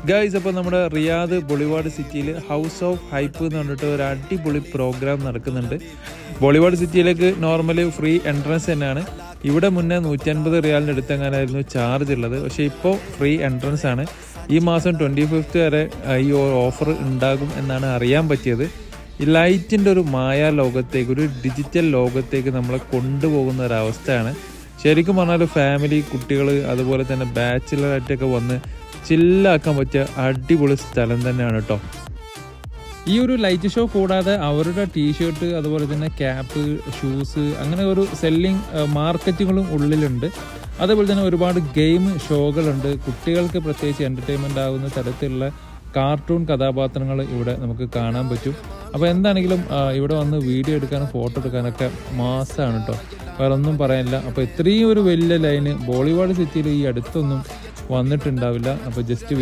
Guys, അപ്പോൾ നമ്മുടെ Riyadh Bollywood സിറ്റിയിൽ ഹൗസ് ഓഫ് ഹൈപ്പ് എന്ന് പറഞ്ഞിട്ട് ഒരു അടിപൊളി പ്രോഗ്രാം നടക്കുന്നുണ്ട്. ബോളിവുഡ് സിറ്റിയിലേക്ക് നോർമലി ഫ്രീ എൻട്രൻസ് തന്നെയാണ്. ഇവിടെ മുന്നേ 150 റിയാലിൻ്റെ അടുത്തെങ്ങാനായിരുന്നു ചാർജ് ഉള്ളത്. പക്ഷേ ഇപ്പോൾ ഫ്രീ എൻട്രൻസ് ആണ്. ഈ മാസം 25th വരെ ഈ ഓഫർ ഉണ്ടാകും എന്നാണ് അറിയാൻ പറ്റിയത്. ഈ ലൈറ്റിൻ്റെ ഒരു മായാ ലോകത്തേക്ക്, ഒരു ഡിജിറ്റൽ ലോകത്തേക്ക് നമ്മളെ കൊണ്ടുപോകുന്ന ഒരവസ്ഥയാണ്. ശരിക്കും പറഞ്ഞാൽ ഫാമിലി, കുട്ടികൾ, അതുപോലെ തന്നെ ബാച്ചിലറായിട്ടൊക്കെ വന്ന് ചില്ലാക്കാൻ പറ്റിയ അടിപൊളി സ്ഥലം തന്നെയാണ് കേട്ടോ. ഈ ഒരു ലൈറ്റ് ഷോ കൂടാതെ അവരുടെ ടീഷർട്ട്, അതുപോലെ തന്നെ ക്യാപ്പ്, ഷൂസ്, അങ്ങനെ ഒരു സെല്ലിംഗ് മാർക്കറ്റുകളും ഉള്ളിലുണ്ട്. അതേപോലെ തന്നെ ഒരുപാട് ഗെയിം ഷോകളുണ്ട്. കുട്ടികൾക്ക് പ്രത്യേകിച്ച് എൻ്റർടൈൻമെൻ്റ് ആകുന്ന തരത്തിലുള്ള കാർട്ടൂൺ കഥാപാത്രങ്ങൾ ഇവിടെ നമുക്ക് കാണാൻ പറ്റും. അപ്പോൾ എന്താണെങ്കിലും ഇവിടെ വന്ന് വീഡിയോ എടുക്കാനും ഫോട്ടോ എടുക്കാനൊക്കെ മാസമാണ് കേട്ടോ, വേറെ ഒന്നും പറയാനില്ല. അപ്പോൾ ഇത്രയും ഒരു വലിയ ലൈന് ബോളിവുഡ് സിറ്റിയിൽ ഈ അടുത്തൊന്നും വന്നിട്ടുണ്ടാവില്ല. അപ്പോൾ ജസ്റ്റ്